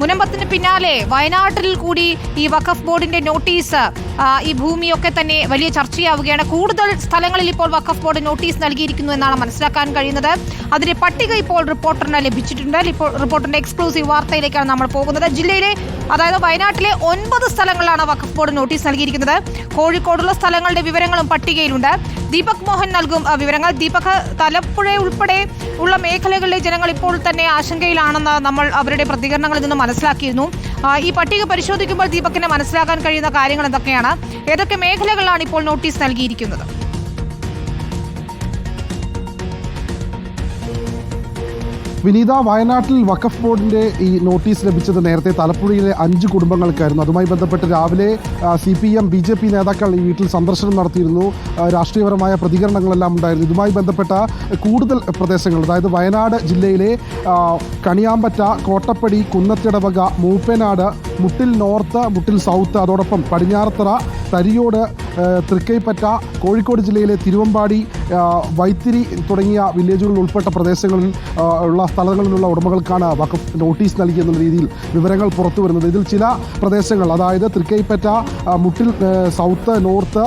മുനമ്പത്തിന് പിന്നാലെ വയനാട്ടിൽ കൂടി ഈ വഖഫ് ബോർഡിന്റെ നോട്ടീസ് ഈ ഭൂമിയൊക്കെ തന്നെ വലിയ ചർച്ചയാവുകയാണ്. കൂടുതൽ സ്ഥലങ്ങളിൽ ഇപ്പോൾ വഖഫ് ബോർഡ് നോട്ടീസ് നൽകിയിരിക്കുന്നു എന്നാണ് മനസ്സിലാക്കാൻ കഴിയുന്നത്. അതിന്റെ പട്ടിക ഇപ്പോൾ റിപ്പോർട്ടറിന് ലഭിച്ചിട്ടുണ്ട്. റിപ്പോർട്ടറിന്റെ എക്സ്ക്ലൂസീവ് വാർത്തയിലേക്കാണ് നമ്മൾ പോകുന്നത്. ജില്ലയിലെ അതായത് വയനാട്ടിലെ 9 സ്ഥലങ്ങളിലാണ് വഖഫ് ബോർഡ് നോട്ടീസ് നൽകിയിരിക്കുന്നത്. കോഴിക്കോടുള്ള സ്ഥലങ്ങളുടെ വിവരങ്ങളും പട്ടികയിലുണ്ട്. ദീപക് മോഹൻ നൽകും വിവരങ്ങൾ. ദീപക്, തലപ്പുഴ ഉൾപ്പെടെ ഉള്ള മേഖലകളിലെ ജനങ്ങൾ ഇപ്പോൾ തന്നെ ആശങ്കയിലാണെന്ന് നമ്മൾ അവരുടെ പ്രതികരണങ്ങളിൽ നിന്ന് മനസ്സിലാക്കിയിരുന്നു. ഈ പട്ടിക പരിശോധിക്കുമ്പോൾ ദീപകിന് മനസ്സിലാക്കാൻ കഴിയുന്ന കാര്യങ്ങൾ എന്തൊക്കെയാണ്? ഏതൊക്കെ മേഖലകളിലാണ് ഇപ്പോൾ നോട്ടീസ് നൽകിയിരിക്കുന്നത്? വിനീത, വയനാട്ടിൽ വഖഫ് ബോർഡിന്റെ ഈ നോട്ടീസ് ലഭിച്ചത് നേരത്തെ തലപ്പുഴയിലെ 5 കുടുംബങ്ങൾക്കായിരുന്നു. അതുമായി ബന്ധപ്പെട്ട് രാവിലെ CPM BJP നേതാക്കൾ ഈ വീട്ടിൽ സന്ദർശനം നടത്തിയിരുന്നു. രാഷ്ട്രീയപരമായ പ്രതികരണങ്ങളെല്ലാം ഉണ്ടായിരുന്നു. ഇതുമായി ബന്ധപ്പെട്ട കൂടുതൽ പ്രദേശങ്ങൾ, അതായത് വയനാട് ജില്ലയിലെ കണിയാമ്പറ്റ, കോട്ടപ്പടി, കുന്നത്തിടവക, മൂപ്പനാട്, മുട്ടിൽ നോർത്ത്, മുട്ടിൽ സൗത്ത്, അതോടൊപ്പം പടിഞ്ഞാറത്തറ, തരിയോട്, തൃക്കൈപ്പറ്റ, കോഴിക്കോട് ജില്ലയിലെ തിരുവമ്പാടി, വൈത്തിരി തുടങ്ങിയ വില്ലേജുകളിൽ ഉൾപ്പെട്ട പ്രദേശങ്ങളിൽ ഉള്ള സ്ഥലങ്ങളിലുള്ള ഉടമകൾക്കാണ് വഖഫ് നോട്ടീസ് നൽകിയെന്ന രീതിയിൽ വിവരങ്ങൾ പുറത്തു വരുന്നത്. ഇതിൽ ചില പ്രദേശങ്ങൾ, അതായത് തൃക്കൈപ്പറ്റ, മുട്ടിൽ സൗത്ത്, നോർത്ത്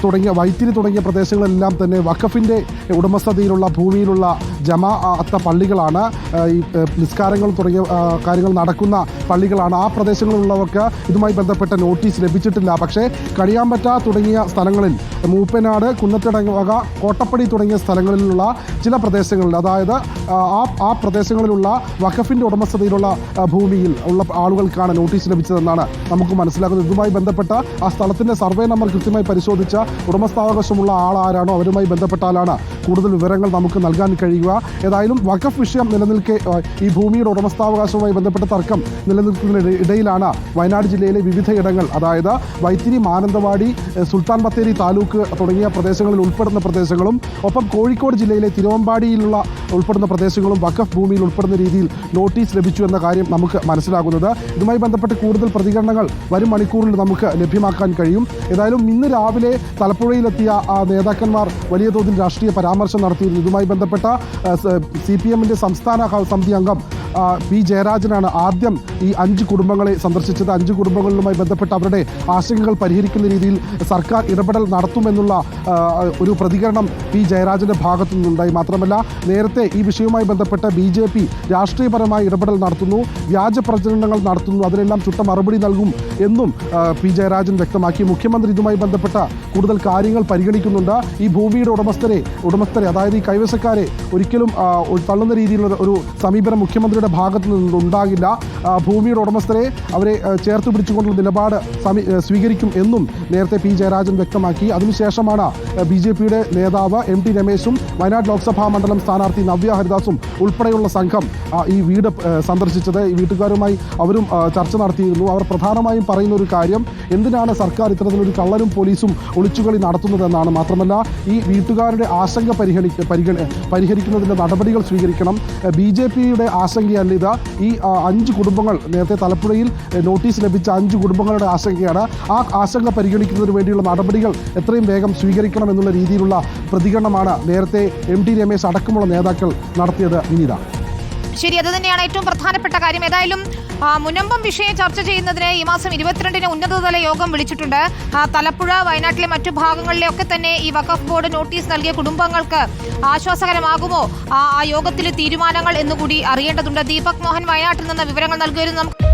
തുടങ്ങിയ വൈത്തിരി തുടങ്ങിയ പ്രദേശങ്ങളെല്ലാം തന്നെ വഖഫിൻ്റെ ഉടമസ്ഥതയിലുള്ള ഭൂമിയിലുള്ള ജമാഅത്ത പള്ളികളാണ്. ഈ നിസ്കാരങ്ങൾ തുടങ്ങിയ കാര്യങ്ങൾ നടക്കുന്ന പള്ളികളാണ്. ആ പ്രദേശങ്ങളിലുള്ളവർക്ക് ഇതുമായി ബന്ധപ്പെട്ട നോട്ടീസ് ലഭിച്ചിട്ടില്ല. പക്ഷേ കണിയാമ്പറ്റ തുടങ്ങിയ സ്ഥലങ്ങളിൽ, മൂപ്പനാട്, കുന്നത്തിടവക, കോട്ടപ്പടി തുടങ്ങിയ സ്ഥലങ്ങളിലുള്ള ചില പ്രദേശങ്ങളിൽ, അതായത് ആ പ്രദേശങ്ങളിലുള്ള വഖഫിൻ്റെ ഉടമസ്ഥതയിലുള്ള ഭൂമിയിൽ ഉള്ള ആളുകൾക്കാണ് നോട്ടീസ് ലഭിച്ചതെന്നാണ് നമുക്ക് മനസ്സിലാക്കുന്നത്. ഇതുമായി ബന്ധപ്പെട്ട ആ സ്ഥലത്തിൻ്റെ സർവേ നമ്പർ കൃത്യമായി പരിശോധിച്ച ഉടമസ്ഥാവകാശമുള്ള ആളാരാണോ അവരുമായി ബന്ധപ്പെട്ടാലാണ് കൂടുതൽ വിവരങ്ങൾ നമുക്ക് നൽകാൻ കഴിയുക. ഏതായാലും വഖഫ് വിഷയം നിലനിൽക്കെ ഈ ഭൂമിയുടെ ഉടമസ്ഥാവകാശവുമായി ബന്ധപ്പെട്ട തർക്കം നിലനിൽക്കുന്നതിന് ഇടയിലാണ് വയനാട് ജില്ലയിലെ വിവിധ ഇടങ്ങൾ, അതായത് വൈത്തിരി, മാനന്തവാടി, സുൽത്താൻ ബത്തേരി താലൂക്ക് തുടങ്ങിയ പ്രദേശങ്ങളിൽ ഉൾപ്പെടുന്ന പ്രദേശങ്ങളും ഒപ്പം കോഴിക്കോട് ജില്ലയിലെ തിരുവമ്പാടിയിലുള്ള ഉൾപ്പെടുന്ന പ്രദേശങ്ങളും വഖഫ് ഭൂമിയിൽ ഉൾപ്പെടുന്ന രീതിയിൽ നോട്ടീസ് ലഭിച്ചു എന്ന കാര്യം നമുക്ക് മനസ്സിലാകുന്നത്. ഇതുമായി ബന്ധപ്പെട്ട് കൂടുതൽ പ്രതികരണങ്ങൾ വരും മണിക്കൂറിൽ നമുക്ക് ലഭ്യമാക്കാൻ കഴിയും. ഏതായാലും ഇന്ന് രാവിലെ തലപ്പുഴയിലെത്തിയ നേതാക്കന്മാർ വലിയ തോതിൽ രാഷ്ട്രീയ പരാമർശം നടത്തിയിരുന്നു. ഇതുമായി ബന്ധപ്പെട്ട CPMന്റെ സംസ്ഥാന സമിതി അംഗം P. ജയരാജനാണ് ആദ്യം ഈ 5 കുടുംബങ്ങളെ സന്ദർശിച്ചത്. 5 കുടുംബങ്ങളുമായി ബന്ധപ്പെട്ട് അവരുടെ ആശങ്കകൾ പരിഹരിക്കുന്ന രീതിയിൽ സർക്കാർ ഇടപെടൽ നടത്തുമെന്നുള്ള ഒരു പ്രതികരണം P. ജയരാജന്റെ ഭാഗത്തു നിന്നുണ്ടായി. മാത്രമല്ല, നേരത്തെ ഈ വിഷയവുമായി ബന്ധപ്പെട്ട് BJP രാഷ്ട്രീയപരമായ ഇടപെടൽ നടത്തുന്നു, വ്യാജ പ്രചരണങ്ങൾ നടത്തുന്നു, അതിനെല്ലാം ചുട്ട മറുപടി നൽകും എന്നും P. ജയരാജൻ വ്യക്തമാക്കി. മുഖ്യമന്ത്രി ഇതുമായി ബന്ധപ്പെട്ട കൂടുതൽ കാര്യങ്ങൾ പരിഗണിക്കുന്നുണ്ട്. ഈ ഭൂമിയുടെ ഉടമസ്ഥരെ അതായത് ഈ കൈവശക്കാരെ ഒരിക്കലും തള്ളുന്ന രീതിയിലുള്ള ഒരു സമീപനം മുഖ്യമന്ത്രിയുടെ ഭാഗത്തു നിന്നുണ്ടാകില്ല. ഭൂമിയുടെ ഉടമസ്ഥരെ അവരെ ചേർത്ത് പിടിച്ചുകൊണ്ടുള്ള നിലപാട് സ്വീകരിക്കും എന്നും നേരത്തെ P. ജയരാജൻ വ്യക്തമാക്കി. അതിനുശേഷമാണ് BJPയുടെ നേതാവ് MT രമേശും വയനാട് ലോക്സഭാ മണ്ഡലം സ്ഥാനാർത്ഥി നവ്യ ഹരിദാസും ഉൾപ്പെടെയുള്ള സംഘം ഈ വീട് സന്ദർശിച്ചത്. ഈ വീട്ടുകാരുമായി അവരും ചർച്ച നടത്തിയിരുന്നു. അവർ പ്രധാനമായും പറയുന്ന ഒരു കാര്യം, എന്തിനാണ് സർക്കാർ ഇത്തരത്തിലൊരു കള്ളനും പോലീസും ഒളിച്ചുകളി നടത്തുന്നതെന്നാണ്. മാത്രമല്ല, ഈ വീട്ടുകാരുടെ ആശങ്ക പരിഹരിക്കുന്നതിൻ്റെ നടപടികൾ സ്വീകരിക്കണം. BJPയുടെ ആശങ്കയല്ല ഇത്. ഈ 5 കുടുംബങ്ങൾ, നേരത്തെ തലപ്പുഴയിൽ നോട്ടീസ് ലഭിച്ച 5 കുടുംബങ്ങളുടെ ആശങ്കയാണ്. ആ ആശങ്ക പരിഗണിക്കുന്നതിന് വേണ്ടിയുള്ള നടപടികൾ എത്രയും വേഗം സ്വീകരിക്കണം എന്നുള്ള രീതിയിലുള്ള പ്രതികരണമാണ് നേരത്തെ MT രമേശ് അടക്കമുള്ള നേതാക്കൾ നടത്തിയത്. വിനീത, ശരി, അത് തന്നെയാണ് ഏറ്റവും പ്രധാനപ്പെട്ട കാര്യം. ഏതായാലും മുനമ്പം വിഷയം ചർച്ച ചെയ്യുന്നതിന് ഈ മാസം 22-ന് ഉന്നതതല യോഗം വിളിച്ചിട്ടുണ്ട്. തലപ്പുഴ, വയനാട്ടിലെ മറ്റു ഭാഗങ്ങളിലെയൊക്കെ തന്നെ ഈ വഖഫ് ബോർഡ് നോട്ടീസ് നൽകിയ കുടുംബങ്ങൾക്ക് ആശ്വാസകരമാകുമോ ആ യോഗത്തിലെ തീരുമാനങ്ങൾ എന്നുകൂടി അറിയേണ്ടതുണ്ട്. ദീപക് മോഹൻ വയനാട്ടിൽ നിന്ന് വിവരങ്ങൾ നൽകുമായിരുന്നു.